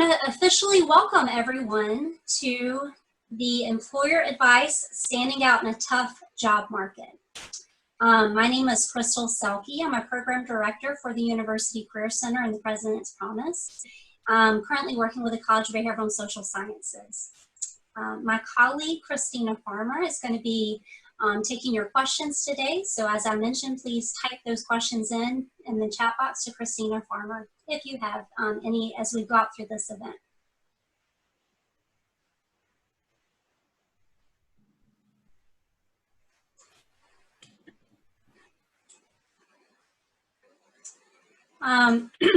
want to officially welcome everyone to the Employer Advice Standing Out in a Tough Job Market. My name is Crystal Selke. I'm a program director for the University Career Center and the President's Promise. I'm currently working with the College of Behavioral and Social Sciences. My colleague, Christina is going to be taking your questions today. So as I mentioned, please type those questions in the chat box to Christina Farmer if you have any as we go out through this event.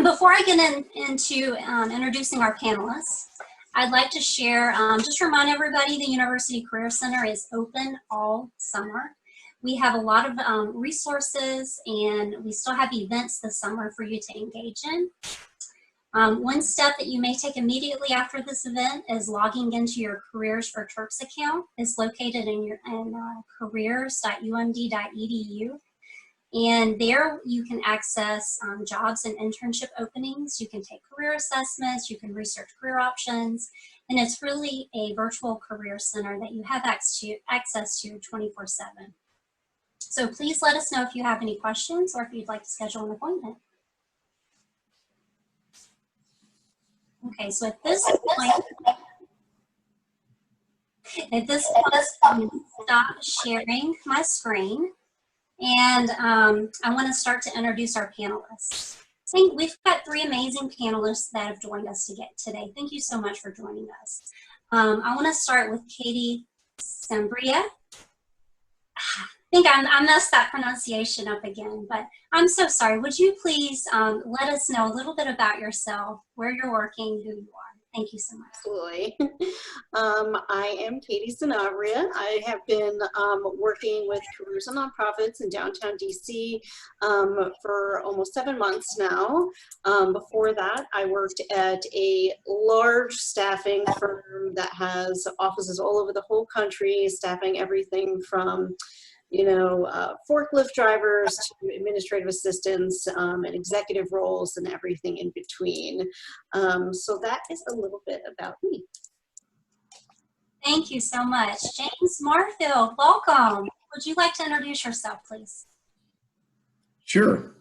Before I get into introducing our panelists, I'd like to share, just remind everybody the University Career Center is open all summer. We have a lot of resources and we still have events this summer for you to engage in. One step that you may take immediately after this event is logging into your Careers for Terps account. It's located in careers.umd.edu. And there you can access jobs and internship openings. You can take career assessments, you can research career options, and it's really a virtual career center that you have access to 24/7. So please let us know if you have any questions or if you'd like to schedule an appointment. Okay, so at this point, I'm going to stop sharing my screen. And I want to start to introduce our panelists. I think we've got three amazing panelists that have joined us today. Thank you so much for joining us. I want to start with Katie Sanabria. I think I messed that pronunciation up again, but I'm so sorry. Would you please let us know a little bit about yourself, where you're working, who you are? Thank you so much. Absolutely. I am Katie Sanabria. I have been working with careers and nonprofits in downtown DC for almost 7 months now. Before that, I worked at a large staffing firm that has offices all over the whole country, staffing everything from forklift drivers to administrative assistants and executive roles and everything in between. So that is a little bit about me. Thank you so much. James Marfield, welcome. Would you like to introduce yourself, please? Sure.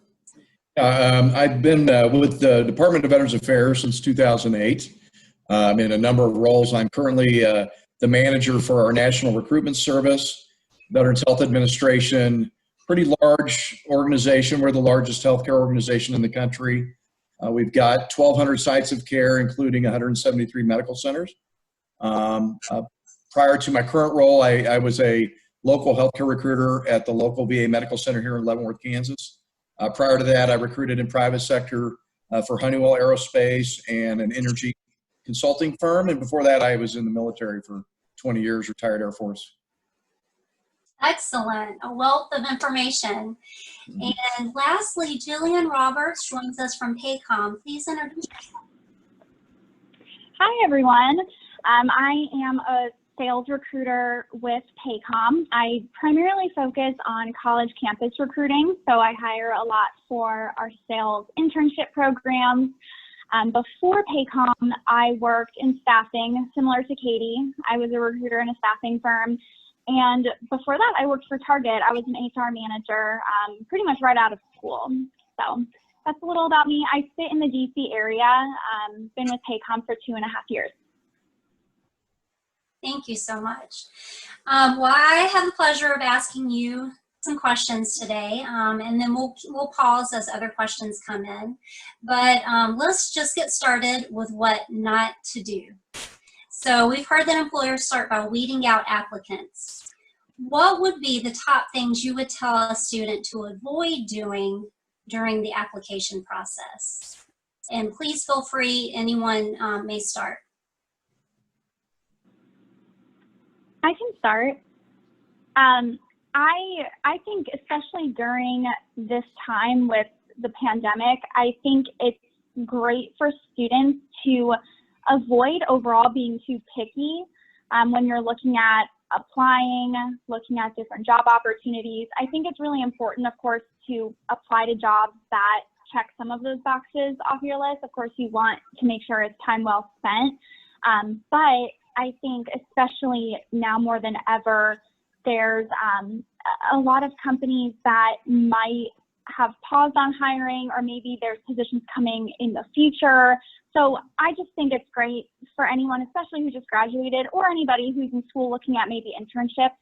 I've been with the Department of Veterans Affairs since 2008 in a number of roles. I'm currently the manager for our National Recruitment Service, Veterans Health Administration, pretty large organization. We're the largest healthcare organization in the country. We've got 1,200 sites of care, including 173 medical centers. Prior to my current role, I was a local healthcare recruiter at the local VA medical center here in Leavenworth, Kansas. Prior to that, I recruited in private sector for Honeywell Aerospace and an energy consulting firm. And before that, I was in the military for 20 years, retired Air Force. Excellent, a wealth of information. And lastly, Jillian Roberts joins us from Paycom. Please introduce yourself. Hi, everyone. I am a sales recruiter with Paycom. I primarily focus on college campus recruiting, so I hire a lot for our sales internship programs. Before Paycom, I worked in staffing, similar to Katie. I was a recruiter in a staffing firm. And before that, I worked for Target. I was an HR manager pretty much right out of school. So that's a little about me. I sit in the DC area, been with Paycom for 2.5 years. Thank you so much. Well, I have the pleasure of asking you some questions today, and then we'll pause as other questions come in. But let's just get started with what not to do. So we've heard that employers start by weeding out applicants. What would be the top things you would tell a student to avoid doing during the application process? And please feel free, anyone may start. I can start. I think especially during this time with the pandemic, I think it's great for students to avoid overall being too picky when you're looking at applying, looking at different job opportunities. I think it's really important, of course, to apply to jobs that check some of those boxes off your list. Of course, you want to make sure it's time well spent. But I think especially now more than ever, there's a lot of companies that might have paused on hiring, or maybe there's positions coming in the future. So I just think it's great for anyone, especially who just graduated, or anybody who's in school looking at maybe internships.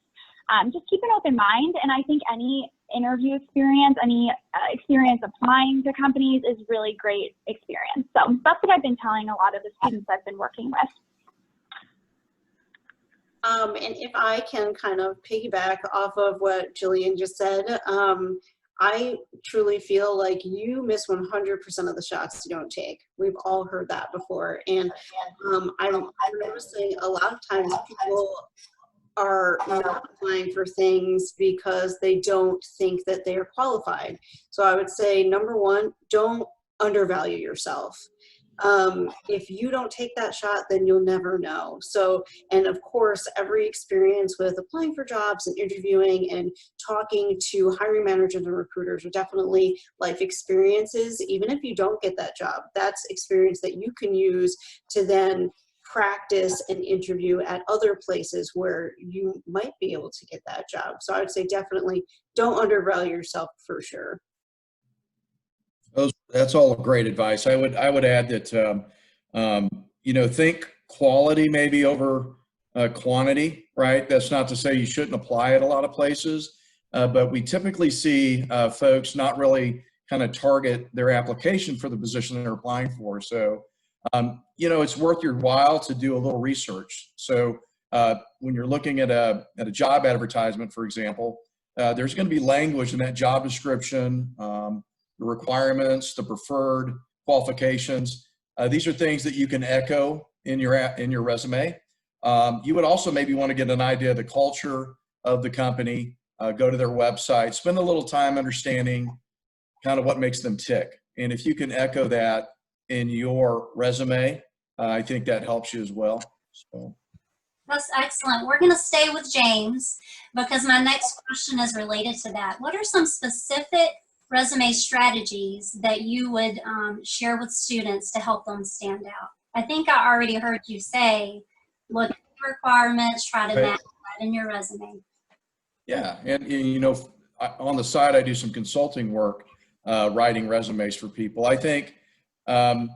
Just keep an open mind. And I think any interview experience, any experience applying to companies is really great experience. So that's what I've been telling a lot of the students I've been working with. And if I can kind of piggyback off of what Jillian just said, I truly feel like you miss 100% of the shots you don't take. We've all heard that before. And I'm noticing a lot of times people are not applying for things because they don't think that they are qualified. So I would say, number one, don't undervalue yourself. If you don't take that shot, then you'll never know. So, and of course, every experience with applying for jobs and interviewing and talking to hiring managers and recruiters are definitely life experiences. Even if you don't get that job, that's experience that you can use to then practice and interview at other places where you might be able to get that job. So I would say definitely don't undervalue yourself for sure. That's all great advice. I would add that think quality maybe over quantity, right? That's not to say you shouldn't apply at a lot of places, but we typically see folks not really kind of target their application for the position they're applying for. So it's worth your while to do a little research. So when you're looking at a job advertisement, for example, there's going to be language in that job description. The requirements, the preferred qualifications. These are things that you can echo in your resume. You would also maybe want to get an idea of the culture of the company, go to their website, spend a little time understanding kind of what makes them tick. And if you can echo that in your resume, I think that helps you as well. So. That's excellent. We're going to stay with James because my next question is related to that. What are some specific resume strategies that you would share with students to help them stand out? I think I already heard you say, look at the requirements, try to match that in your resume. Yeah, and on the side, I do some consulting work, writing resumes for people. I think, a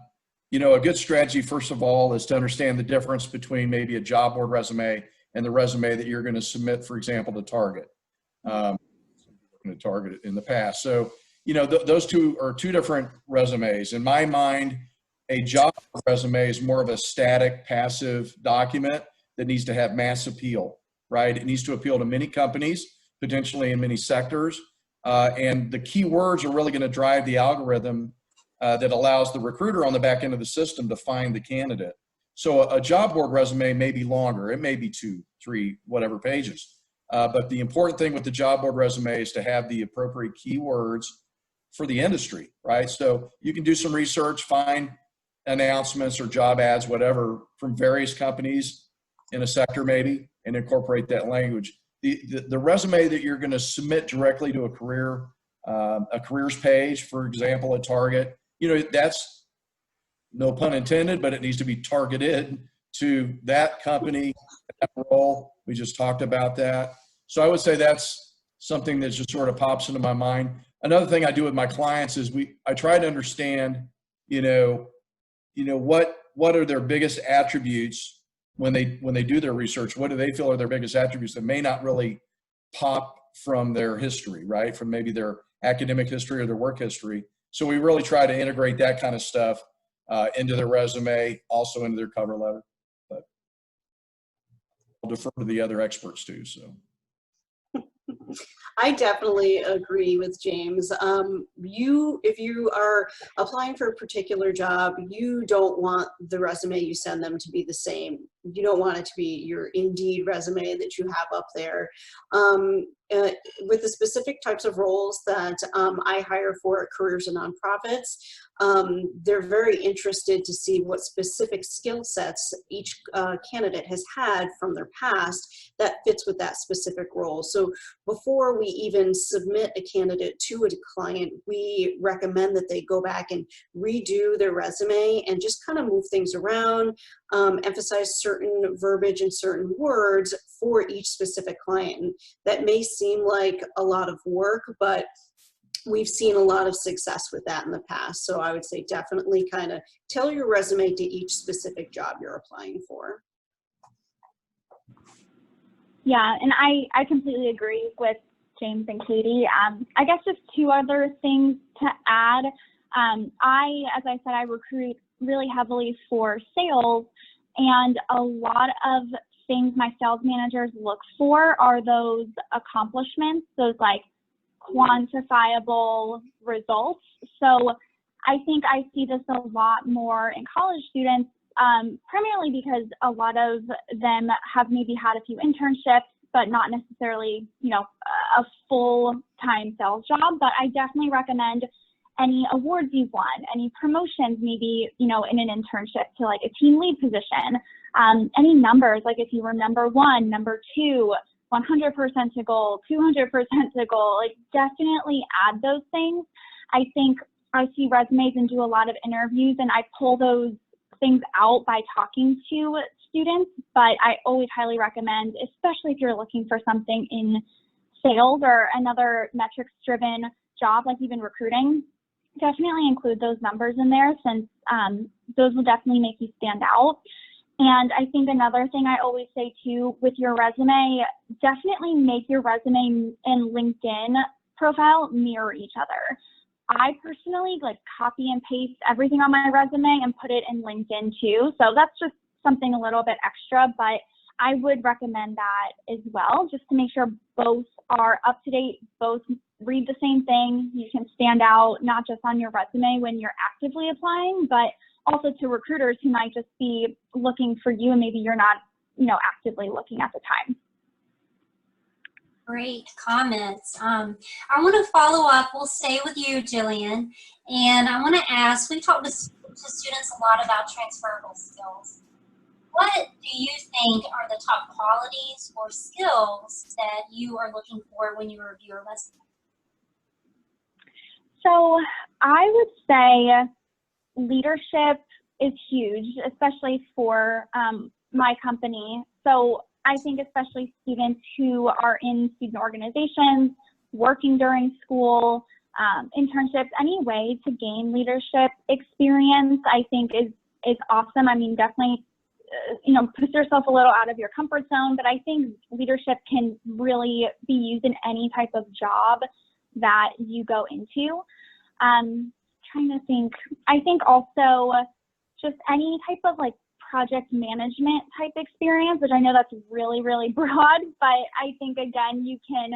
good strategy, first of all, is to understand the difference between maybe a job board resume and the resume that you're going to submit, for example, to Target. To Target in the past. So, those two are two different resumes. In my mind, a job resume is more of a static, passive document that needs to have mass appeal, right? It needs to appeal to many companies, potentially in many sectors. And the keywords are really going to drive the algorithm that allows the recruiter on the back end of the system to find the candidate. So a job board resume may be longer. It may be 2, 3, whatever pages. But the important thing with the job board resume is to have the appropriate keywords for the industry, right? So you can do some research, find announcements or job ads, whatever, from various companies in a sector maybe, and incorporate that language. The resume that you're going to submit directly to a careers page, for example, at Target, that's no pun intended, but it needs to be targeted to that company, that role. We just talked about that. So I would say that's something that just sort of pops into my mind. Another thing I do with my clients is I try to understand, what are their biggest attributes when they do their research. What do they feel are their biggest attributes that may not really pop from their history, right? From maybe their academic history or their work history. So we really try to integrate that kind of stuff into their resume, also into their cover letter. But I'll defer to the other experts too. So. I definitely agree with James. If you are applying for a particular job, you don't want the resume you send them to be the same. You don't want it to be your Indeed resume that you have up there. With the specific types of roles that I hire for at careers and nonprofits, they're very interested to see what specific skill sets each candidate has had from their past that fits with that specific role. So before we even submit a candidate to a client, we recommend that they go back and redo their resume and just kind of move things around, emphasize certain verbiage and certain words for each specific client. And that may seem like a lot of work, but we've seen a lot of success with that in the past. So I would say definitely kind of tailor your resume to each specific job you're applying for. Yeah, and I completely agree with James and Katie. I guess just two other things to add. As I said, I recruit really heavily for sales, and a lot of things my sales managers look for are those accomplishments, those like quantifiable results. So I think I see this a lot more in college students, primarily because a lot of them have maybe had a few internships, but not necessarily, you know, a full-time sales job. But I definitely recommend any awards you've won, any promotions, maybe, you know, in an internship to like a team lead position, any numbers, like if you were number 1, number 2, 100% to goal, 200% to goal, like definitely add those things. I think I see resumes and do a lot of interviews, and I pull those things out by talking to students, but I always highly recommend, especially if you're looking for something in sales or another metrics-driven job, like even recruiting, definitely include those numbers in there, since those will definitely make you stand out. And I think another thing I always say too with your resume, definitely make your resume and LinkedIn profile mirror each other. I personally like copy and paste everything on my resume and put it in LinkedIn too. So that's just something a little bit extra, but I would recommend that as well, just to make sure both are up to date, both read the same thing. You can stand out not just on your resume when you're actively applying, but also to recruiters who might just be looking for you and maybe you're not, you know, actively looking at the time. Great comments. I want to follow up. We'll stay with you, Jillian. And I want to ask, we talk to students a lot about transferable skills. What do you think are the top qualities or skills that you are looking for when you review a resume? So I would say leadership is huge, especially for my company. So I think especially students who are in student organizations, working during school, internships, any way to gain leadership experience, I think is awesome. I mean, definitely, you know, push yourself a little out of your comfort zone, but I think leadership can really be used in any type of job that you go into. Trying to think, I think also just any type of like project management type experience, which I know that's really, really broad, but I think again, you can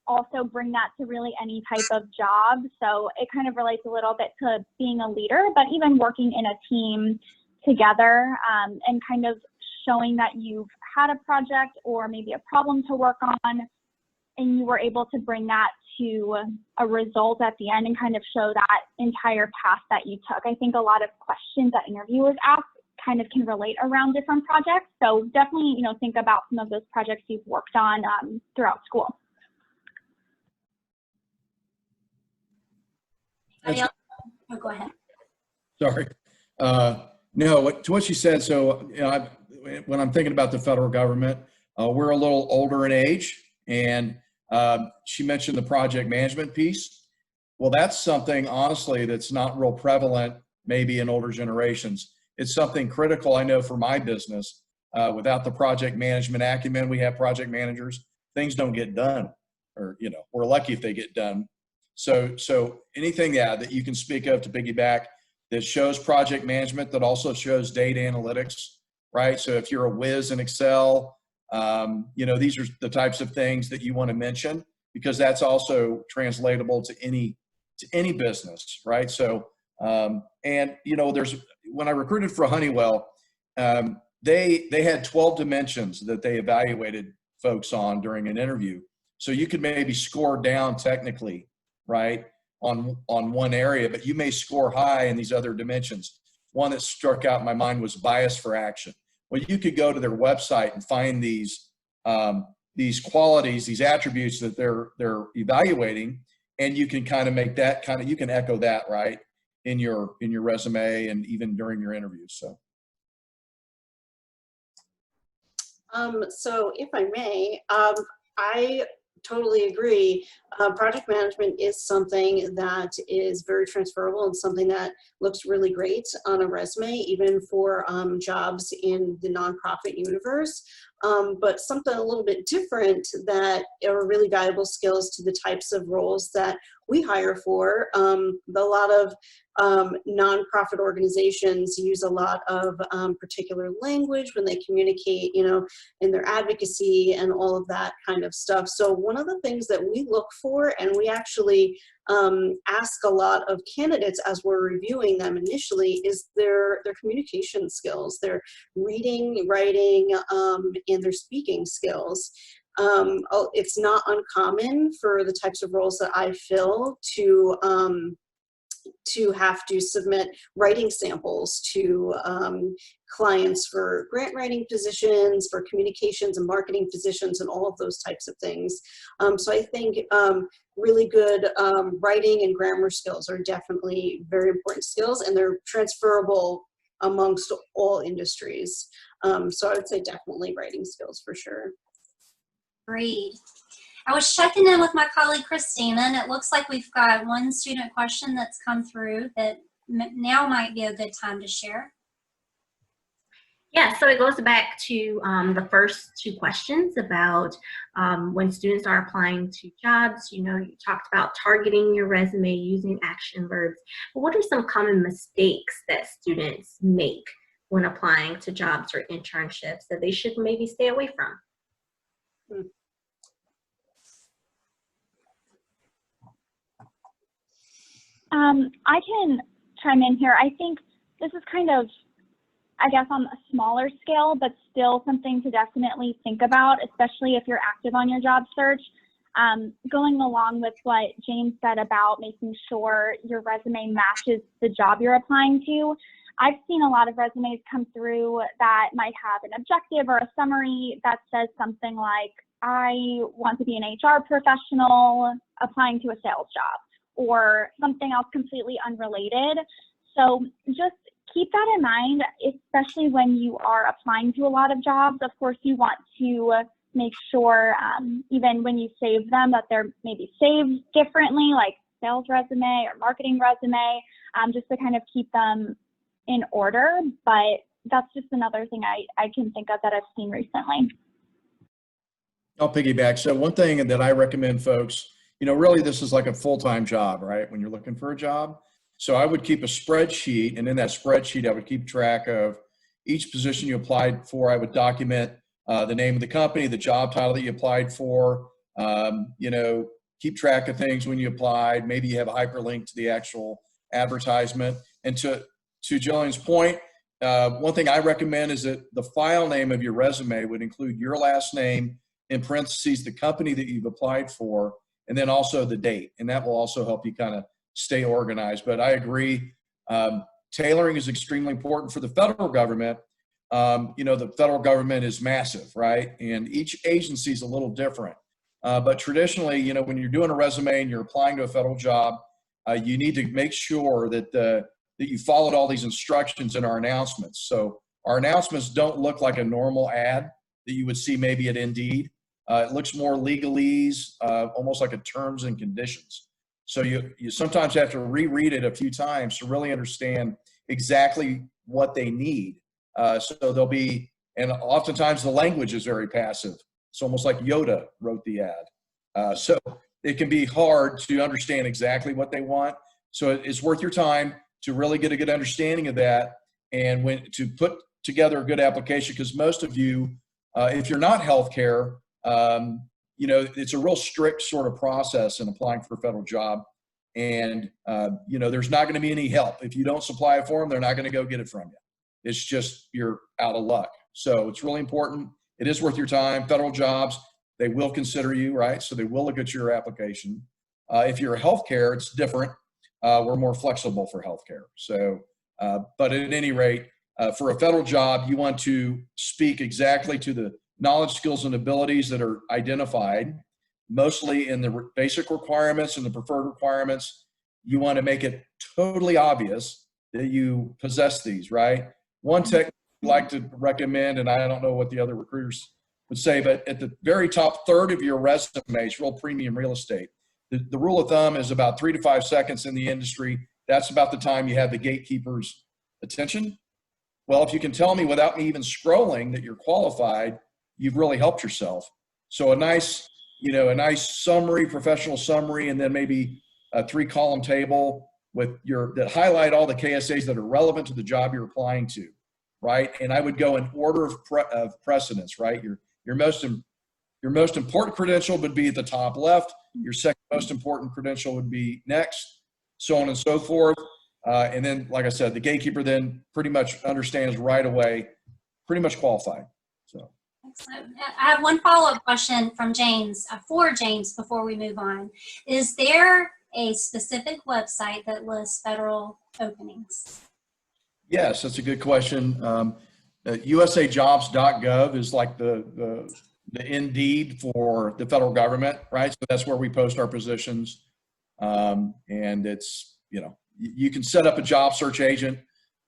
also bring that to really any type of job. So it kind of relates a little bit to being a leader, but even working in a team together, and kind of showing that you've had a project or maybe a problem to work on, and you were able to bring that to a result at the end and kind of show that entire path that you took. I think a lot of questions that interviewers ask kind of can relate around different projects. So definitely, you know, think about some of those projects you've worked on throughout school. Oh, go ahead. Sorry. No, to what you said, so you know, when I'm thinking about the federal government, we're a little older in age, and she mentioned the project management piece. Well, that's something, honestly, that's not real prevalent maybe in older generations. It's something critical, I know, for my business. Without the project management acumen, we have project managers, things don't get done, or, you know, we're lucky if they get done. So anything that you can speak of to piggyback that shows project management, that also shows data analytics, right? So if you're a whiz in Excel, you know, these are the types of things that you want to mention, because that's also translatable to any business, right? So, and you know, when I recruited for Honeywell, they had 12 dimensions that they evaluated folks on during an interview. So you could maybe score down technically, right, on one area, but you may score high in these other dimensions. One that struck out in my mind was bias for action. Well, you could go to their website and find these qualities, these attributes that they're evaluating, and you can kind of make that you can echo that, right, in your resume and even during your interviews. So if I may, I totally agree. Project management is something that is very transferable and something that looks really great on a resume, even for jobs in the nonprofit universe. But something a little bit different that are really valuable skills to the types of roles that we hire for. A lot of nonprofit organizations use a lot of particular language when they communicate, you know, in their advocacy and all of that kind of stuff. So one of the things that we look for, and we actually ask a lot of candidates as we're reviewing them initially, is their communication skills, their reading, writing, and their speaking skills. It's not uncommon for the types of roles that I fill to have to submit writing samples to clients for grant writing positions, for communications and marketing positions, and all of those types of things. So I think really good writing and grammar skills are definitely very important skills, and they're transferable amongst all industries. So I would say definitely writing skills for sure. Great. I was checking in with my colleague Christina, and it looks like we've got one student question that's come through that now might be a good time to share. Yeah, so it goes back to the first two questions about when students are applying to jobs. You know, you talked about targeting your resume using action verbs. But what are some common mistakes that students make when applying to jobs or internships that they should maybe stay away from? I can chime in here. I think this is kind of, I guess, on a smaller scale, but still something to definitely think about, especially if you're active on your job search. Going along with what James said about making sure your resume matches the job you're applying to, I've seen a lot of resumes come through that might have an objective or a summary that says something like, I want to be an HR professional applying to a sales job, or something else completely unrelated. So just keep that in mind, especially when you are applying to a lot of jobs. Of course, you want to make sure, even when you save them, that they're maybe saved differently, like sales resume or marketing resume, just to kind of keep them in order. But that's just another thing I can think of that I've seen recently. I'll piggyback. So one thing that I recommend folks, you know, really this is like a full-time job, right? When you're looking for a job. So I would keep a spreadsheet, and in that spreadsheet, I would keep track of each position you applied for. I would document the name of the company, the job title that you applied for, you know, keep track of things when you applied. Maybe you have a hyperlink to the actual advertisement. And to Jillian's point, one thing I recommend is that the file name of your resume would include your last name, in parentheses, the company that you've applied for, and then also the date. And that will also help you kind of stay organized. But I agree, tailoring is extremely important for the federal government. You know, the federal government is massive, right? And each agency is a little different. But traditionally, you know, when you're doing a resume and you're applying to a federal job, you need to make sure that that you followed all these instructions in our announcements. So our announcements don't look like a normal ad that you would see maybe at Indeed. It looks more legalese, almost like a terms and conditions. So you sometimes have to reread it a few times to really understand exactly what they need. So there'll be, and oftentimes the language is very passive. It's almost like Yoda wrote the ad. So it can be hard to understand exactly what they want. So it's worth your time to really get a good understanding of that, and to put together a good application, because most of you, if you're not healthcare, you know, it's a real strict sort of process in applying for a federal job. And, you know, there's not going to be any help. If you don't supply it for them, they're not going to go get it from you. It's just, you're out of luck. So it's really important. It is worth your time. Federal jobs, they will consider you, right? So they will look at your application. If you're healthcare, it's different. We're more flexible for healthcare. So, but at any rate, for a federal job, you want to speak exactly to the knowledge, skills, and abilities that are identified, mostly in the basic requirements and the preferred requirements. You want to make it totally obvious that you possess these, right? One technique I'd like to recommend, and I don't know what the other recruiters would say, but at the very top third of your resume, it's real premium real estate. The rule of thumb is about 3 to 5 seconds in the industry. That's about the time you have the gatekeeper's attention. Well, if you can tell me without me even scrolling that you're qualified, you've really helped yourself. So a nice, a nice summary, professional summary, and then maybe a 3-column table with that highlight all the KSAs that are relevant to the job you're applying to, right? And I would go in order of precedence, right? Your most important credential would be at the top left. Your second most important credential would be next, so on and so forth. And then, like I said, the gatekeeper then pretty much understands right away, pretty much qualified. So. Excellent. I have one follow-up question from James, for James, before we move on. Is there a specific website that lists federal openings? Yes, that's a good question. USAjobs.gov is like the Indeed for the federal government, right? So that's where we post our positions. And it's, you can set up a job search agent,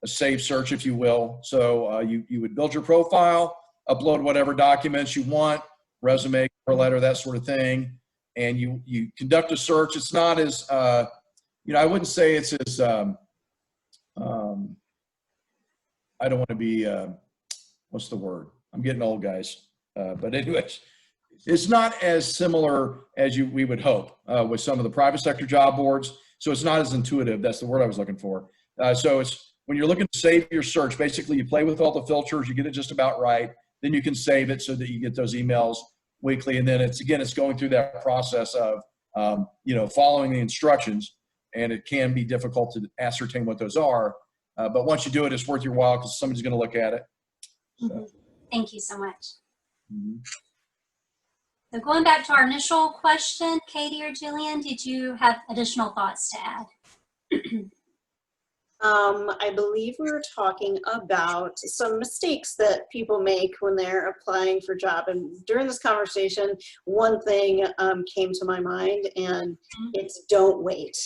a saved search, if you will. So you would build your profile, upload whatever documents you want, resume, cover letter, that sort of thing. And you conduct a search. It's not as, I wouldn't say it's as, I don't want to be, what's the word? I'm getting old, guys. But anyways, it's not as similar as we would hope with some of the private sector job boards. So it's not as intuitive. That's the word I was looking for. So it's when you're looking to save your search, basically you play with all the filters, you get it just about right. Then you can save it so that you get those emails weekly. And then it's going through that process of, following the instructions. And it can be difficult to ascertain what those are. But once you do it, it's worth your while because somebody's going to look at it. So. Mm-hmm. Thank you so much. Mm-hmm. So going back to our initial question, Katie or Jillian, did you have additional thoughts to add? I believe we were talking about some mistakes that people make when they're applying for a job. And during this conversation, one thing came to my mind, and it's don't wait.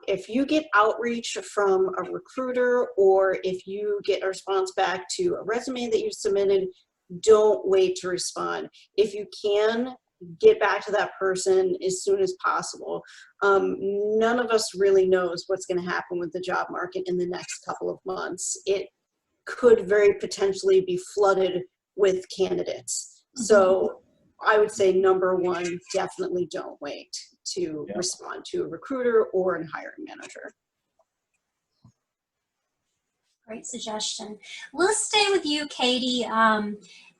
If you get outreach from a recruiter, or if you get a response back to a resume that you submitted, don't wait to respond. If you can, get back to that person as soon as possible. None of us really knows what's going to happen with the job market in the next couple of months. It could very potentially be flooded with candidates. Mm-hmm. So I would say number one, definitely don't wait to respond to a recruiter or a hiring manager. Great suggestion. Let's stay with you, Katie.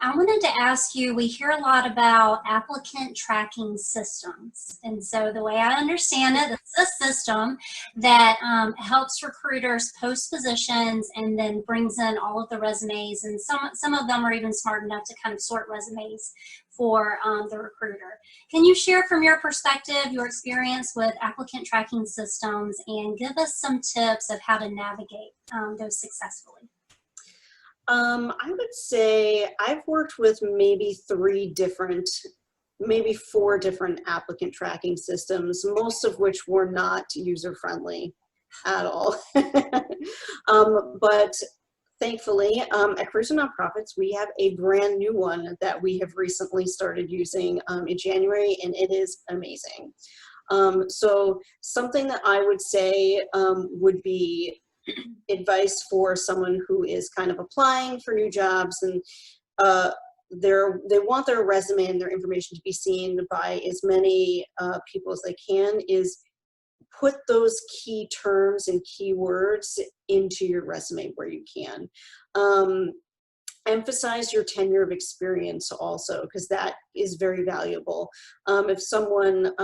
I wanted to ask you, we hear a lot about applicant tracking systems. And so the way I understand it, it's a system that helps recruiters post positions and then brings in all of the resumes. And some of them are even smart enough to kind of sort resumes for the recruiter. Can you share from your perspective, your experience with applicant tracking systems, and give us some tips of how to navigate those successfully? I would say I've worked with maybe 4 different applicant tracking systems, most of which were not user-friendly at all. But thankfully, at Careers and Nonprofits, we have a brand new one that we have recently started using in January, and it is amazing. So something that I would say would be advice for someone who is kind of applying for new jobs, and they want their resume and their information to be seen by as many people as they can, is put those key terms and keywords into your resume where you can. Emphasize your tenure of experience also, because that is very valuable. If someone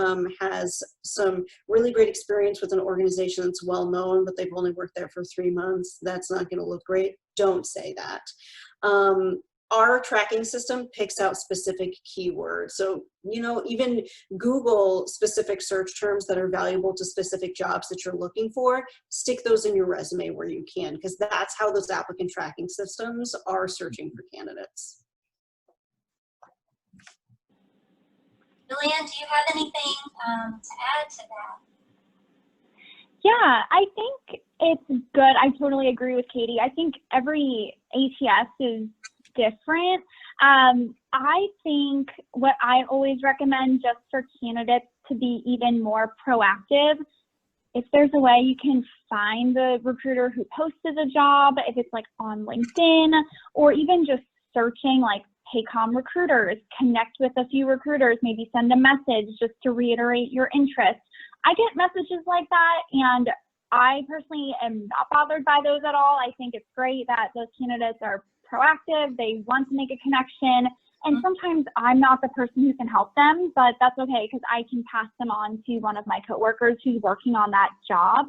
has some really great experience with an organization that's well known, but they've only worked there for 3 months, that's not going to look great. Don't say that. our tracking system picks out specific keywords. So, you know, even Google specific search terms that are valuable to specific jobs that you're looking for, stick those in your resume where you can, because that's how those applicant tracking systems are searching for candidates. Jillian, do you have anything to add to that? Yeah, I think it's good. I totally agree with Katie. I think every ATS is different. I think what I always recommend just for candidates to be even more proactive, if there's a way you can find the recruiter who posted a job, if it's like on LinkedIn, or even just searching like Paycom recruiters, connect with a few recruiters, maybe send a message just to reiterate your interest. I get messages like that, and I personally am not bothered by those at all. I think it's great that those candidates are proactive, they want to make a connection, and sometimes I'm not the person who can help them, but that's okay because I can pass them on to one of my coworkers who's working on that job.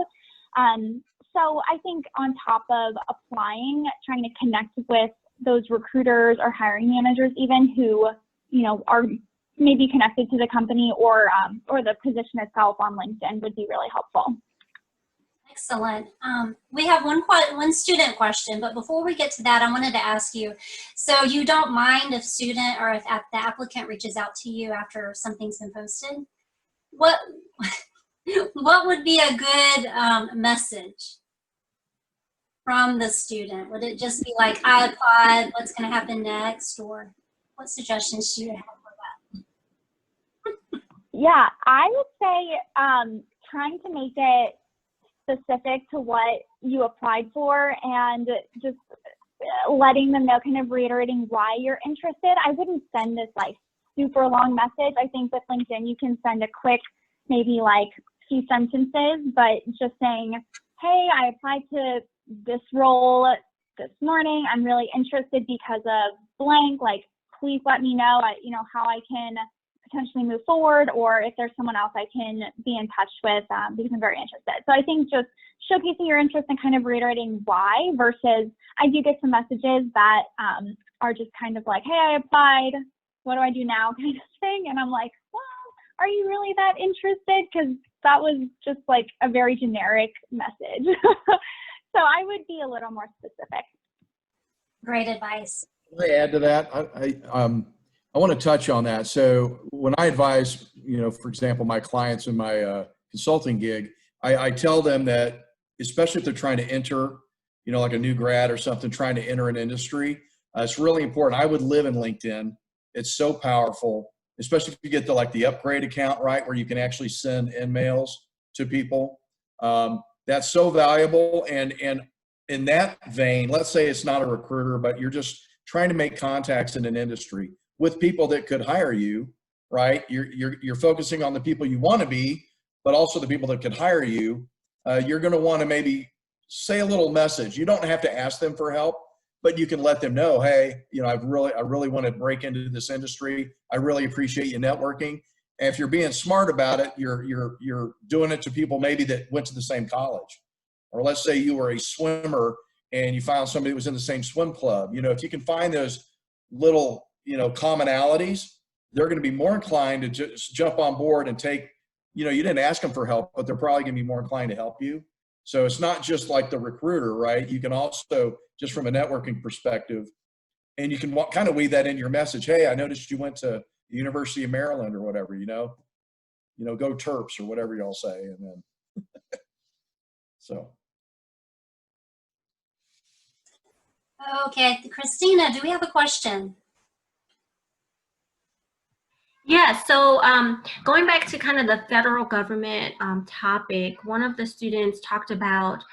So I think on top of applying, trying to connect with those recruiters or hiring managers even who, you know, are maybe connected to the company or the position itself on LinkedIn would be really helpful. Excellent. We have one student question, but before we get to that, I wanted to ask you, so you don't mind if student or if the applicant reaches out to you after something's been posted? What would be a good message from the student? Would it just be like, I applied, what's going to happen next? Or what suggestions do you have for that? Yeah, I would say trying to make it specific to what you applied for and just letting them know, kind of reiterating why you're interested. I wouldn't send this like super long message. I think with LinkedIn, you can send a quick, maybe like few sentences, but just saying, hey, I applied to this role this morning. I'm really interested because of blank, like, please let me know, how I can potentially move forward, or if there's someone else I can be in touch with because I'm very interested. So I think just showcasing your interest and kind of reiterating why, versus I do get some messages that are just kind of like, hey, I applied, what do I do now kind of thing. And I'm like, well, are you really that interested? Because that was just like a very generic message. So I would be a little more specific. Great advice. Can I add to that? I want to touch on that. So when I advise, for example, my clients in my consulting gig, I tell them that, especially if they're trying to enter, like a new grad or something, trying to enter an industry, it's really important. I would live in LinkedIn. It's so powerful, especially if you get the upgrade account, right, where you can actually send emails to people. That's so valuable. And in that vein, let's say it's not a recruiter, but you're just trying to make contacts in an industry with people that could hire you, right? You're focusing on the people you want to be, but also the people that could hire you. You're going to want to maybe say a little message. You don't have to ask them for help, but you can let them know, hey, I really want to break into this industry. I really appreciate you networking. And if you're being smart about it, you're doing it to people maybe that went to the same college. Or let's say you were a swimmer and you found somebody who was in the same swim club. If you can find those little commonalities, they're going to be more inclined to just jump on board and take, you didn't ask them for help, but they're probably going to be more inclined to help you. So it's not just like the recruiter, right? You can also, just from a networking perspective, and you can kind of weave that into your message. Hey, I noticed you went to the University of Maryland or whatever, go Terps or whatever y'all say. And then, so. Okay, Christina, do we have a question? Yeah, so going back to kind of the federal government topic, one of the students talked about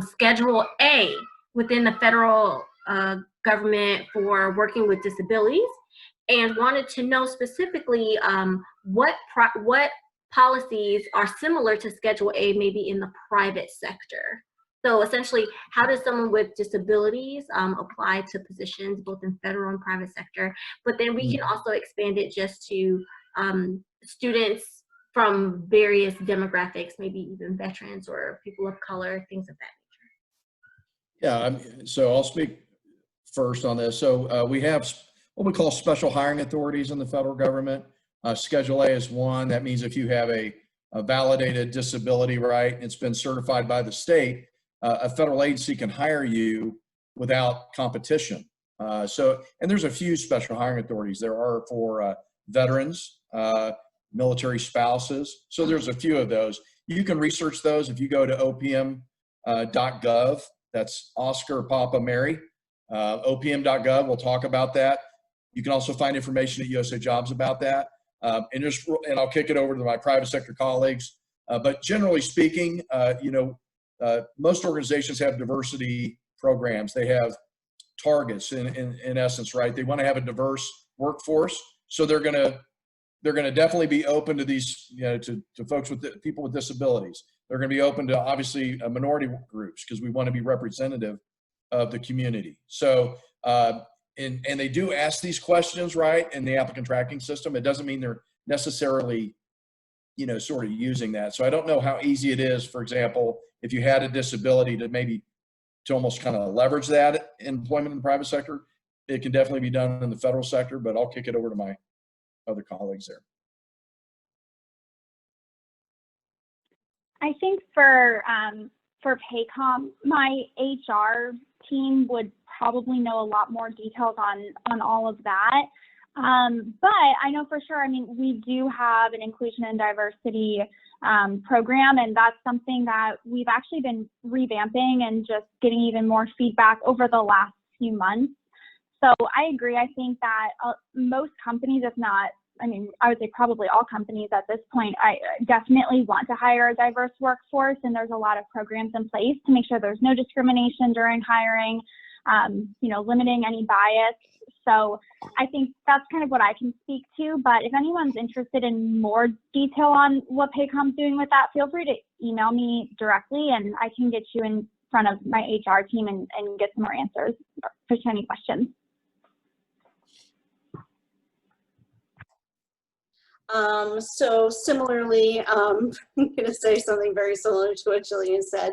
Schedule A within the federal government for working with disabilities, and wanted to know specifically what policies are similar to Schedule A maybe in the private sector. So essentially, how does someone with disabilities apply to positions both in federal and private sector? But then we can also expand it just to students from various demographics, maybe even veterans or people of color, things of that nature. Yeah, so I'll speak first on this. So we have what we call special hiring authorities in the federal government. Schedule A is one. That means if you have a validated disability, right, it's been certified by the state, a federal agency can hire you without competition. And there's a few special hiring authorities. There are for veterans, military spouses. So there's a few of those. You can research those if you go to opm.gov. That's Oscar Papa Mary. opm.gov. We'll talk about that. You can also find information at USA Jobs about that. And I'll kick it over to my private sector colleagues. But generally speaking, most organizations have diversity programs. They have targets in essence, right? They want to have a diverse workforce. So they're going to definitely be open to these, to folks with people with disabilities. They're going to be open to obviously minority groups because we want to be representative of the community. So, and they do ask these questions, right, in the applicant tracking system. It doesn't mean they're necessarily, sort of using that. So I don't know how easy it is, for example, if you had a disability to almost kind of leverage that employment in the private sector. It can definitely be done in the federal sector, but I'll kick it over to my other colleagues there. I think for Paycom, my HR team would probably know a lot more details on all of that. But I know for sure, we do have an inclusion and diversity program, and that's something that we've actually been revamping and just getting even more feedback over the last few months. So I agree. I think that most companies, if not, I would say probably all companies at this point, I definitely want to hire a diverse workforce, and there's a lot of programs in place to make sure there's no discrimination during hiring, limiting any bias. So I think that's kind of what I can speak to, but if anyone's interested in more detail on what Paycom's doing with that, feel free to email me directly and I can get you in front of my HR team and get some more answers for any questions. So similarly, I'm going to say something very similar to what Jillian said.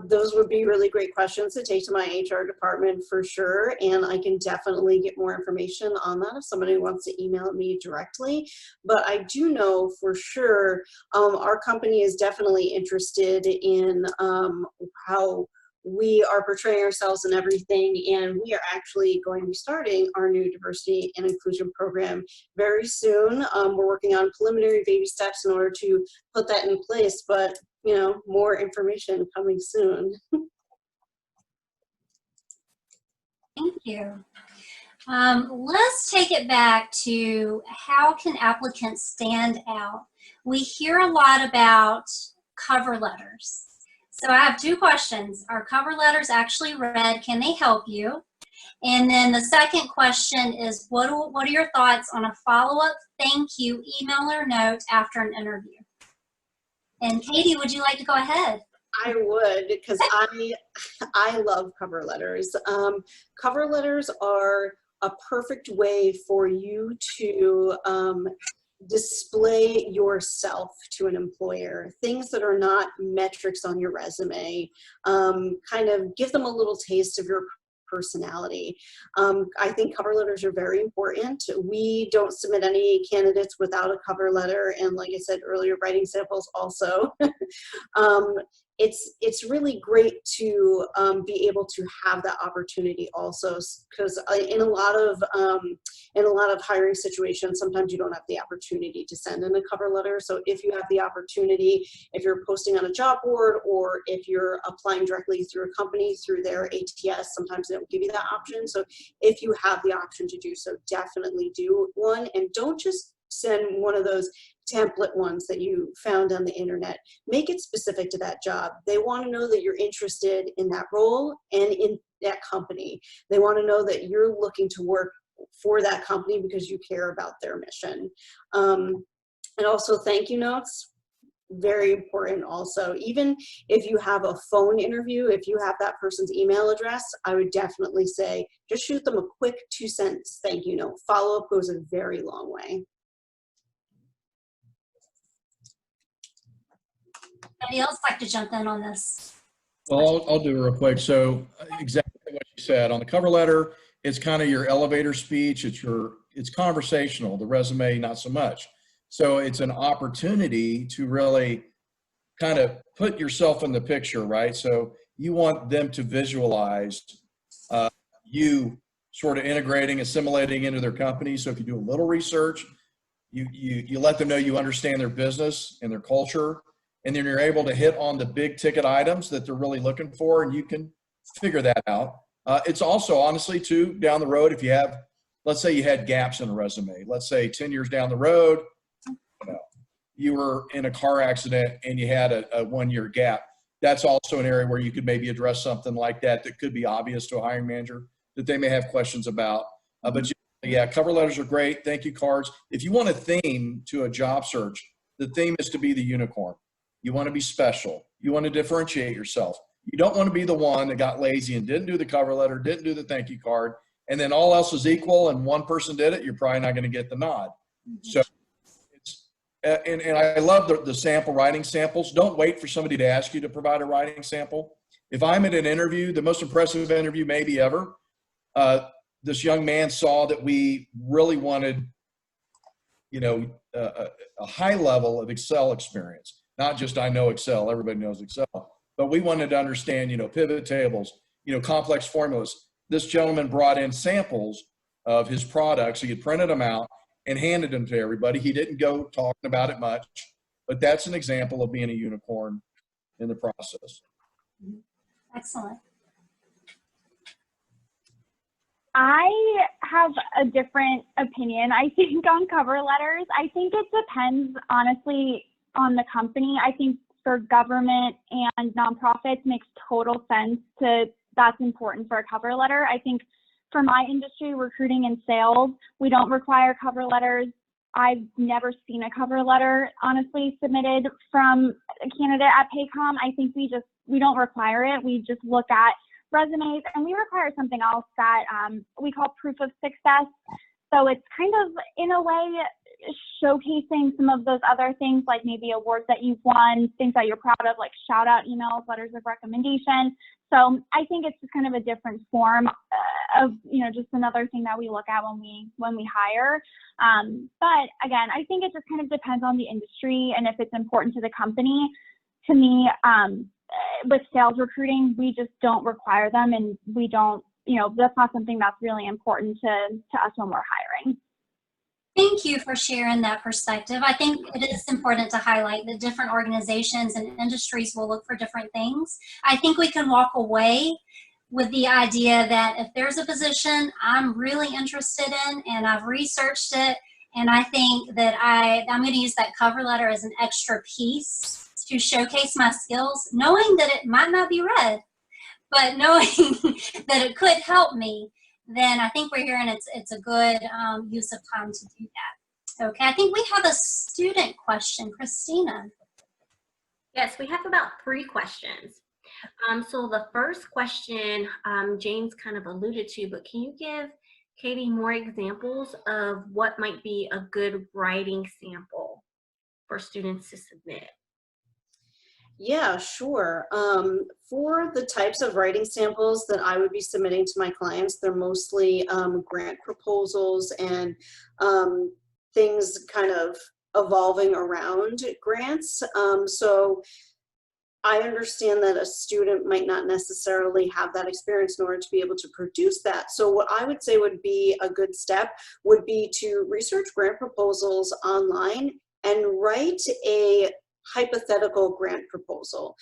Those would be really great questions to take to my HR department for sure. And I can definitely get more information on that if somebody wants to email me directly. But I do know for sure our company is definitely interested in how we are portraying ourselves and everything, and we are actually going to be starting our new diversity and inclusion program very soon. We're working on preliminary baby steps in order to put that in place, but more information coming soon. Thank you. Let's take it back to how can applicants stand out? We hear a lot about cover letters. So I have two questions. Are cover letters actually read? Can they help you? And then the second question is, what are your thoughts on a follow-up thank you email or note after an interview? And Katie, would you like to go ahead? I would, because I love cover letters. Cover letters are a perfect way for you to display yourself to an employer, things that are not metrics on your resume, kind of give them a little taste of your personality. I think cover letters are very important. We don't submit any candidates without a cover letter, and like I said earlier, writing samples also. It's really great to be able to have that opportunity also, because in a lot of hiring situations, sometimes you don't have the opportunity to send in a cover letter. So if you have the opportunity, if you're posting on a job board or if you're applying directly through a company through their ATS, sometimes they don't give you that option. So if you have the option to do so, definitely do one, and don't just send one of those template ones that you found on the internet. Make it specific to that job. They want to know that you're interested in that role and in that company. They want to know that you're looking to work for that company because you care about their mission. And also thank you notes, very important also. Even if you have a phone interview, if you have that person's email address, I would definitely say just shoot them a quick 2-sentence thank you note. Follow-up goes a very long way. Anybody else like to jump in on this? Well, I'll do it real quick. So exactly what you said on the cover letter, it's kind of your elevator speech. It's conversational. The resume, not so much. So it's an opportunity to really kind of put yourself in the picture, right? So you want them to visualize you sort of integrating, assimilating into their company. So if you do a little research, you let them know you understand their business and their culture, and then you're able to hit on the big ticket items that they're really looking for, and you can figure that out. It's also, honestly, too, down the road, if you have, let's say you had gaps in a resume. Let's say 10 years down the road, you were in a car accident and you had a 1-year gap. That's also an area where you could maybe address something like that that could be obvious to a hiring manager that they may have questions about. But yeah, cover letters are great. Thank you cards. If you want a theme to a job search, the theme is to be the unicorn. You want to be special. You want to differentiate yourself. You don't want to be the one that got lazy and didn't do the cover letter, didn't do the thank you card, and then all else is equal and one person did it, you're probably not going to get the nod. So it's, and I love the writing samples. Don't wait for somebody to ask you to provide a writing sample. If I'm at an interview, the most impressive interview maybe ever, this young man saw that we really wanted, a high level of Excel experience. Not just I know Excel, everybody knows Excel, but we wanted to understand, pivot tables, complex formulas. This gentleman brought in samples of his products. He had printed them out and handed them to everybody. He didn't go talking about it much, but that's an example of being a unicorn in the process. Excellent. I have a different opinion, I think, on cover letters. I think it depends, honestly, on the company. I think for government and nonprofits makes total sense that's important for a cover letter. I think for my industry, recruiting and sales, we don't require cover letters. I've never seen a cover letter, honestly, submitted from a candidate at Paycom. I think we don't require it. We just look at resumes, and we require something else that we call proof of success. So it's kind of, in a way, showcasing some of those other things, like maybe awards that you've won, things that you're proud of, like shout out emails, letters of recommendation. So I think it's just kind of a different form of, just another thing that we look at when we hire. But again, I think it just kind of depends on the industry and if it's important to the company. To me, with sales recruiting, we just don't require them, and we don't, that's not something that's really important to us when we're hiring. Thank you for sharing that perspective. I think it is important to highlight that different organizations and industries will look for different things. I think we can walk away with the idea that if there's a position I'm really interested in and I've researched it, and I think that I'm going to use that cover letter as an extra piece to showcase my skills, knowing that it might not be read, but knowing that it could help me, then I think we're hearing it's a good use of time to do that. Okay, I think we have a student question. Christina. Yes, we have about 3 questions. So the first question, James kind of alluded to, but can you give Katie more examples of what might be a good writing sample for students to submit? Yeah, sure. For the types of writing samples that I would be submitting to my clients, they're mostly grant proposals and things kind of evolving around grants. So I understand that a student might not necessarily have that experience in order to be able to produce that. So what I would say would be a good step would be to research grant proposals online and write a hypothetical grant proposal.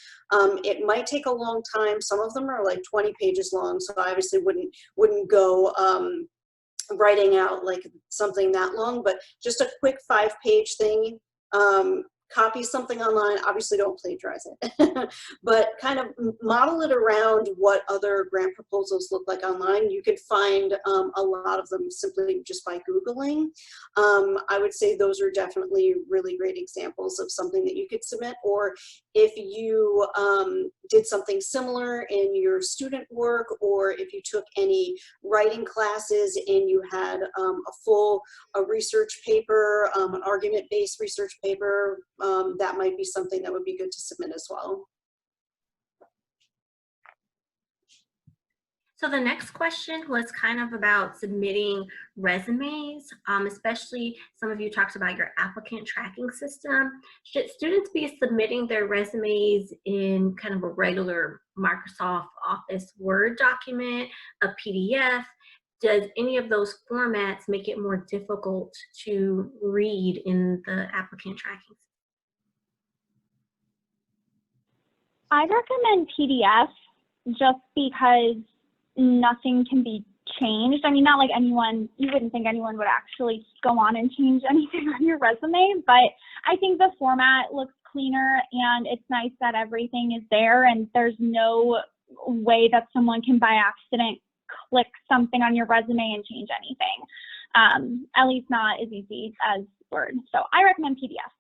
It might take a long time. Some of them are like 20 pages long, so I obviously wouldn't go writing out like something that long, but just a quick 5-page thing. Copy something online, obviously don't plagiarize it, but kind of model it around what other grant proposals look like online. You can find a lot of them simply just by Googling. I would say those are definitely really great examples of something that you could submit, or if you did something similar in your student work, or if you took any writing classes and you had a research paper, an argument-based research paper, that might be something that would be good to submit as well. So the next question was kind of about submitting resumes, especially some of you talked about your applicant tracking system. Should students be submitting their resumes in kind of a regular Microsoft Office Word document, a PDF? Does any of those formats make it more difficult to read in the applicant tracking system? I recommend PDF just because nothing can be changed. I mean, not like anyone, you wouldn't think anyone would actually go on and change anything on your resume, but I think the format looks cleaner and it's nice that everything is there and there's no way that someone can by accident click something on your resume and change anything. At least not as easy as Word. So I recommend PDF.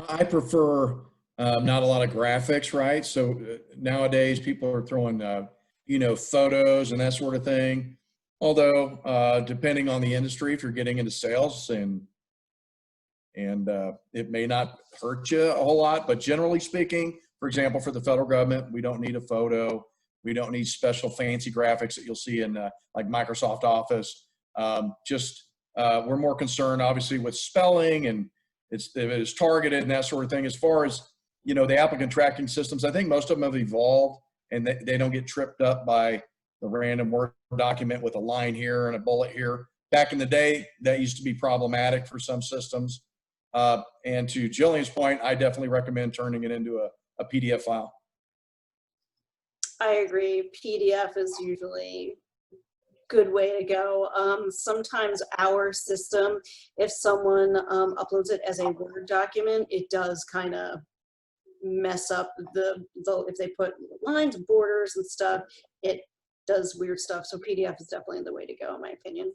I prefer not a lot of graphics, right? So nowadays people are throwing, you know, photos and that sort of thing. Although, depending on the industry, if you're getting into sales and it may not hurt you a whole lot, but generally speaking, for example, for the federal government, we don't need a photo. We don't need special fancy graphics that you'll see in like Microsoft Office. We're more concerned, obviously, with spelling and if it's targeted and that sort of thing. As far as, you know, the applicant tracking systems, I think most of them have evolved and they don't get tripped up by the random Word document with a line here and a bullet here. Back in the day, that used to be problematic for some systems. And to Jillian's point, I definitely recommend turning it into a PDF file. I agree. PDF is usually a good way to go. Sometimes our system, if someone uploads it as a Word document, it does kind of mess up if they put lines, borders and stuff, it does weird stuff. So PDF is definitely the way to go, in my opinion.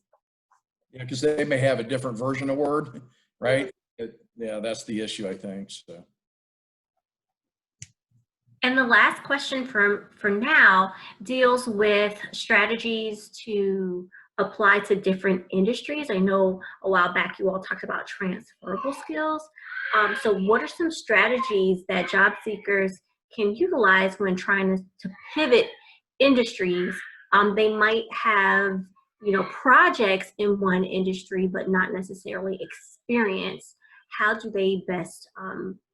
Yeah, because they may have a different version of Word, right? Yeah, that's the issue, I think. So. And the last question for now deals with strategies to apply to different industries. I know a while back you all talked about transferable skills. So what are some strategies that job seekers can utilize when trying to pivot industries? They might have, you know, projects in one industry, but not necessarily experience. How do they best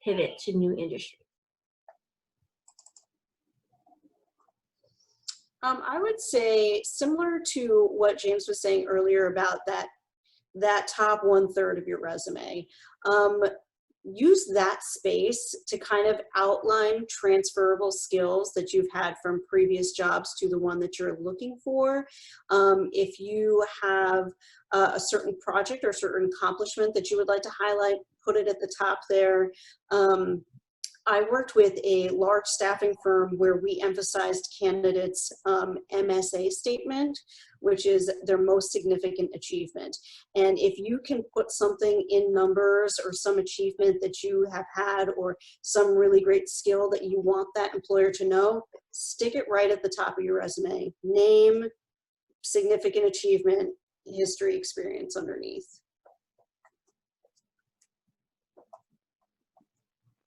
pivot to new industries? I would say similar to what James was saying earlier about that top 1/3 of your resume. Use that space to kind of outline transferable skills that you've had from previous jobs to the one that you're looking for. If you have a certain project or certain accomplishment that you would like to highlight, put it at the top there. I worked with a large staffing firm where we emphasized candidates' MSA statement, which is their most significant achievement. And if you can put something in numbers or some achievement that you have had or some really great skill that you want that employer to know, stick it right at the top of your resume. Name, significant achievement, history, experience underneath.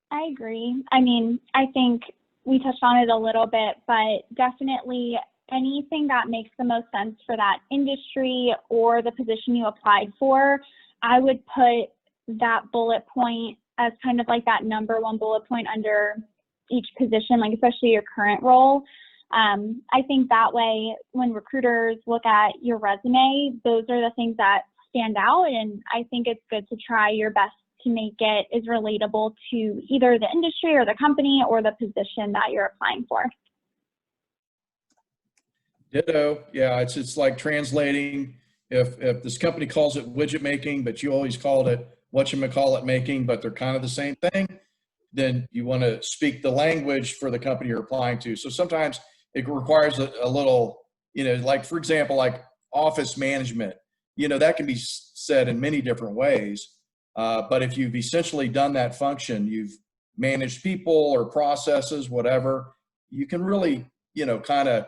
I agree. I mean, I think we touched on it a little bit, but definitely anything that makes the most sense for that industry or the position you applied for, I would put that bullet point as kind of like that #1 bullet point under each position, like especially your current role. I think that way when recruiters look at your resume, those are the things that stand out, and I think it's good to try your best to make it as relatable to either the industry or the company or the position that you're applying for. Ditto. Yeah, it's like translating. If this company calls it widget making, but you always called it whatchamacallit making, but they're kind of the same thing, then you want to speak the language for the company you're applying to. So sometimes it requires a little, you know, like for example, like office management, you know, that can be said in many different ways. But if you've essentially done that function, you've managed people or processes, whatever, you can really, you know, kind of,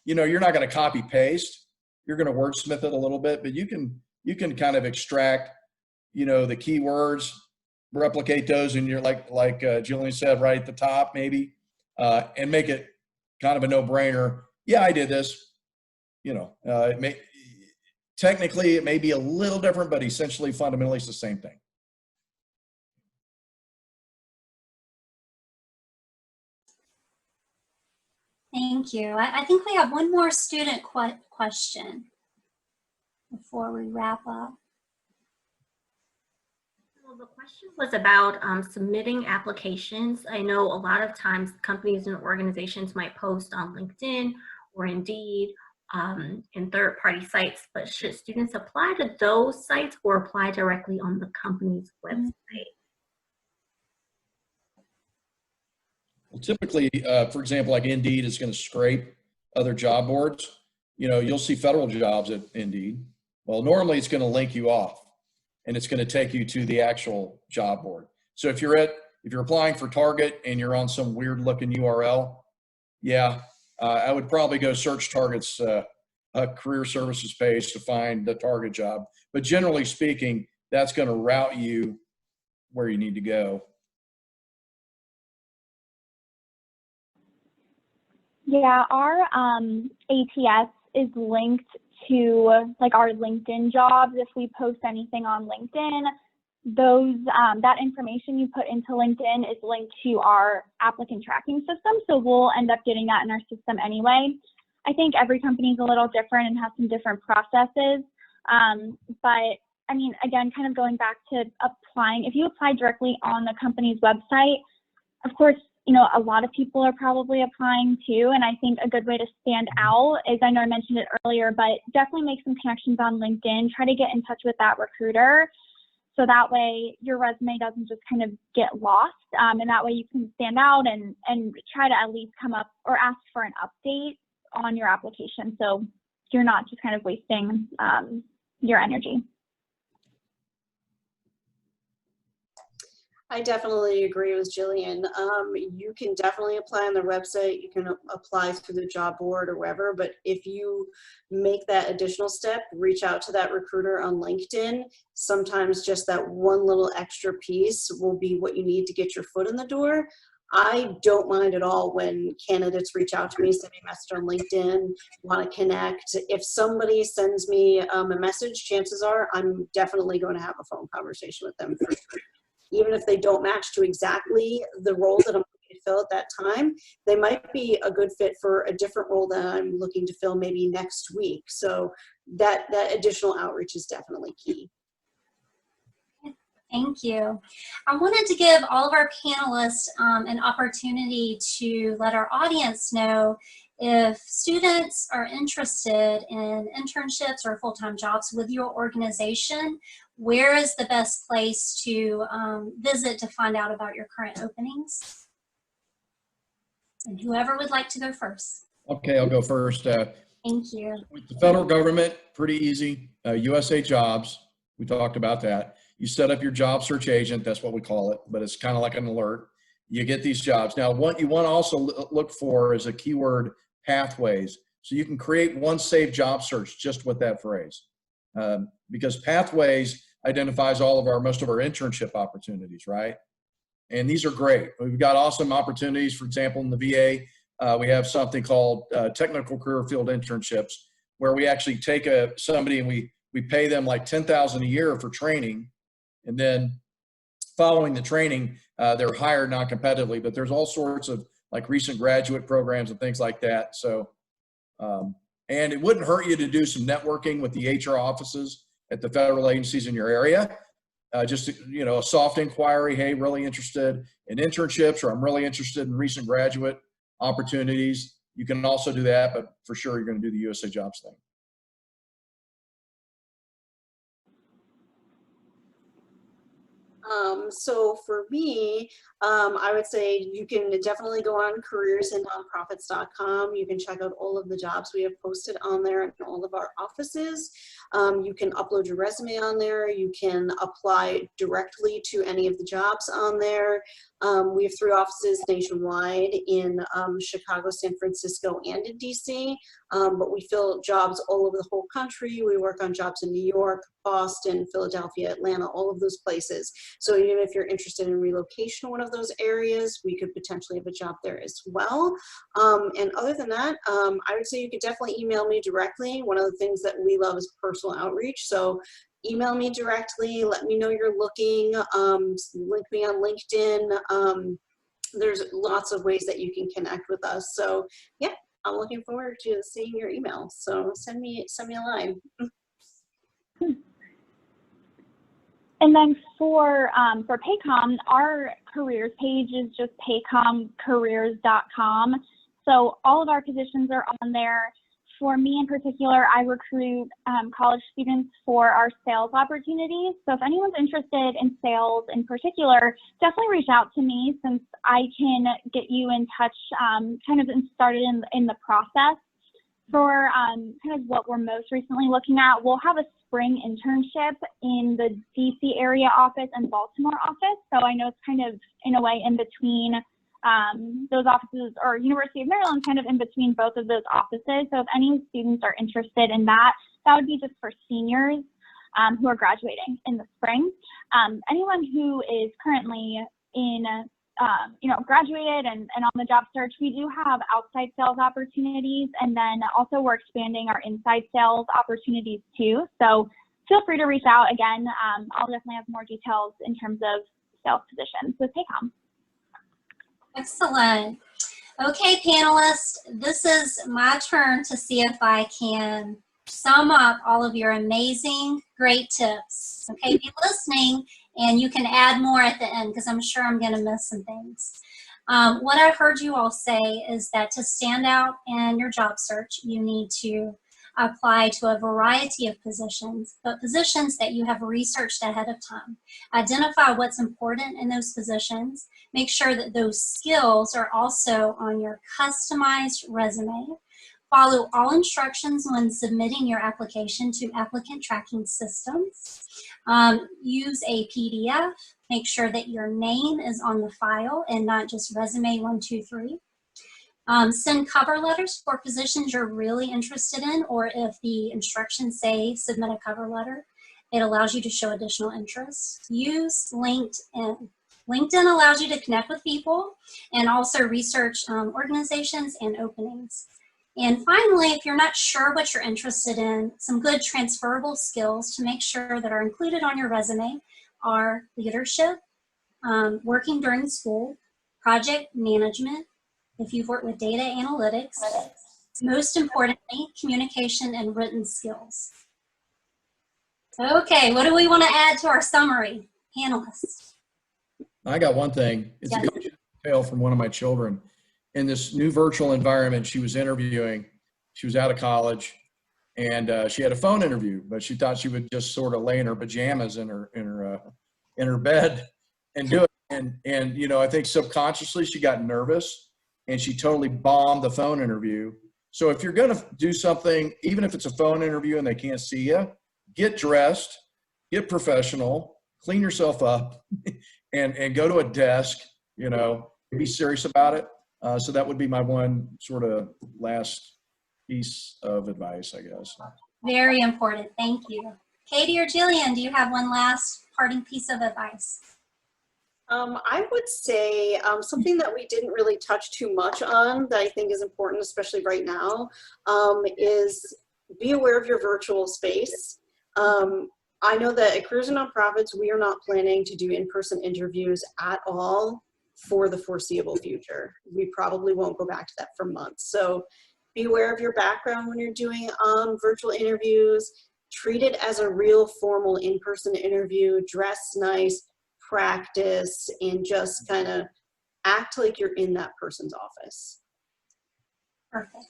you know, you're not going to copy paste. You're going to wordsmith it a little bit, but you can kind of extract, you know, the keywords, replicate those in your, like Jillian said, right at the top maybe, and make it kind of a no-brainer. Yeah, I did this. You know, technically it may be a little different, but essentially, fundamentally, it's the same thing. Thank you. I think we have one more student question before we wrap up. Well, the question was about submitting applications. I know a lot of times companies and organizations might post on LinkedIn or Indeed and third-party sites, but should students apply to those sites or apply directly on the company's website? Well, typically, for example, like Indeed is going to scrape other job boards. You know, you'll see federal jobs at Indeed. Well, normally it's going to link you off and it's going to take you to the actual job board. So if you're applying for Target and you're on some weird looking URL, yeah, I would probably go search Target's career services page to find the Target job. But generally speaking, that's going to route you where you need to go. Yeah, our ATS is linked to like our LinkedIn jobs. If we post anything on LinkedIn, those that information you put into LinkedIn is linked to our applicant tracking system. So we'll end up getting that in our system anyway. I think every company is a little different and has some different processes. But I mean, again, kind of going back to applying, if you apply directly on the company's website, of course, you know, a lot of people are probably applying too. And I think a good way to stand out is, I know I mentioned it earlier, but definitely make some connections on LinkedIn. Try to get in touch with that recruiter. So that way your resume doesn't just kind of get lost. And that way you can stand out and try to at least come up or ask for an update on your application. So you're not just kind of wasting your energy. I definitely agree with Jillian. You can definitely apply on the website. You can apply through the job board or wherever, but if you make that additional step, reach out to that recruiter on LinkedIn. Sometimes just that one little extra piece will be what you need to get your foot in the door. I don't mind at all when candidates reach out to me, send me a message on LinkedIn, want to connect. If somebody sends me a message, chances are I'm definitely going to have a phone conversation with them for sure. Even if they don't match to exactly the role that I'm looking to fill at that time, they might be a good fit for a different role that I'm looking to fill maybe next week. So that additional outreach is definitely key. Thank you. I wanted to give all of our panelists an opportunity to let our audience know if students are interested in internships or full-time jobs with your organization, where is the best place to visit to find out about your current openings? And whoever would like to go first. Okay, I'll go first. Thank you. With the federal government, pretty easy. USA Jobs, we talked about that. You set up your job search agent, that's what we call it, but it's kind of like an alert. You get these jobs. Now, what you want to also look for is a keyword pathways. So you can create one saved job search just with that phrase. Because pathways identifies most of our internship opportunities, right? And these are great. We've got awesome opportunities. For example, in the VA, we have something called technical career field internships, where we actually take somebody and we pay them like $10,000 a year for training. And then following the training, they're hired non-competitively, but there's all sorts of like recent graduate programs and things like that. So, and it wouldn't hurt you to do some networking with the HR offices at the federal agencies in your area. Just, a soft inquiry, hey, really interested in internships, or I'm really interested in recent graduate opportunities. You can also do that, but for sure you're going to do the USA Jobs thing. So for me, I would say you can definitely go on careersandnonprofits.com. You can check out all of the jobs we have posted on there in all of our offices. You can upload your resume on there. You can apply directly to any of the jobs on there. We have 3 offices nationwide in Chicago, San Francisco, and in DC, but we fill jobs all over the whole country. We work on jobs in New York, Boston, Philadelphia, Atlanta, all of those places. So even if you're interested in relocation to one of those areas, we could potentially have a job there as well. And other than that, I would say you could definitely email me directly. One of the things that we love is personal outreach. So email me directly, let me know you're looking, link me on LinkedIn. There's lots of ways that you can connect with us. So yeah, I'm looking forward to seeing your email. So send me a line. And then for Paycom, our careers page is just paycomcareers.com. So all of our positions are on there. For me in particular, I recruit college students for our sales opportunities. So if anyone's interested in sales in particular, definitely reach out to me, since I can get you in touch kind of started in the process. For kind of what we're most recently looking at, we'll have a spring internship in the DC area office and Baltimore office. So I know it's kind of in a way in between those offices, or University of Maryland kind of in between both of those offices. So if any students are interested in that, that would be just for seniors who are graduating in the spring. Anyone who is currently in, graduated and on the job search, we do have outside sales opportunities, and then also we're expanding our inside sales opportunities too. So feel free to reach out. Again, I'll definitely have more details in terms of sales positions with Paycom. Excellent. Okay, panelists, this is my turn to see if I can sum up all of your amazing, great tips. Okay, be listening, and you can add more at the end, because I'm sure I'm going to miss some things. What I've heard you all say is that to stand out in your job search, you need to apply to a variety of positions, but positions that you have researched ahead of time. Identify what's important in those positions. Make sure that those skills are also on your customized resume. Follow all instructions when submitting your application to applicant tracking systems. Use a PDF. Make sure that your name is on the file and not just resume 1, 2, 3. Send cover letters for positions you're really interested in, or if the instructions say submit a cover letter, it allows you to show additional interest. Use LinkedIn. LinkedIn allows you to connect with people and also research organizations and openings. And finally, if you're not sure what you're interested in, some good transferable skills to make sure that are included on your resume are leadership, working during school, project management, if you've worked with data analytics, most importantly, communication and written skills. Okay, what do we want to add to our summary, panelists? I got one thing. It's a good tale from one of my children. In this new virtual environment she was interviewing, she was out of college, and she had a phone interview, but she thought she would just sort of lay in her pajamas in her bed and do it. And I think subconsciously she got nervous, and she totally bombed the phone interview. So if you're going to do something, even if it's a phone interview and they can't see you, get dressed, get professional, clean yourself up, and go to a desk, be serious about it. So that would be my one sort of last piece of advice, I guess. Very important. Thank you. Katie or Jillian, do you have one last parting piece of advice? I would say something that we didn't really touch too much on that I think is important, especially right now, is be aware of your virtual space. I know that at Careers and Nonprofits, we are not planning to do in-person interviews at all for the foreseeable future. We probably won't go back to that for months. So be aware of your background when you're doing virtual interviews. Treat it as a real formal in-person interview. Dress nice, practice, and just kind of act like you're in that person's office. Perfect.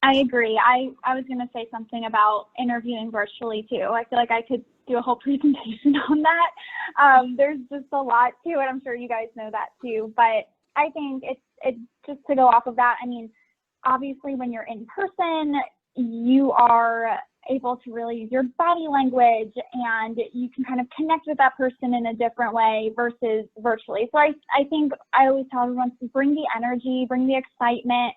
I agree. I was going to say something about interviewing virtually too. I feel like I could do a whole presentation on that. There's just a lot to it. I'm sure you guys know that too. But I think it's just to go off of that. I mean, obviously when you're in person, you are able to really use your body language, and you can kind of connect with that person in a different way versus virtually. So I think I always tell everyone to bring the energy, bring the excitement,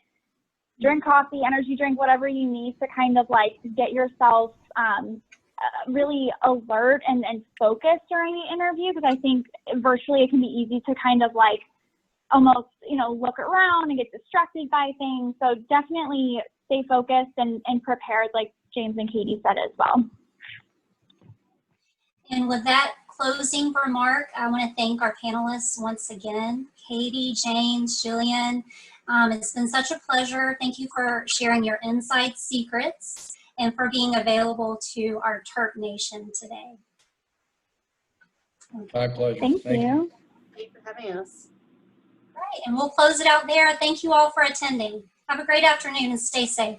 drink coffee, energy drink, whatever you need to kind of like get yourself really alert and focused during the interview, because I think virtually it can be easy to kind of like almost, look around and get distracted by things. So definitely stay focused and prepared, like James and Katie said as well. And with that closing remark, I want to thank our panelists once again, Katie, James, Jillian. It's been such a pleasure. Thank you for sharing your inside secrets and for being available to our TERP Nation today. My pleasure. Thank you. Thank you for having us. All right, and we'll close it out there. Thank you all for attending. Have a great afternoon and stay safe.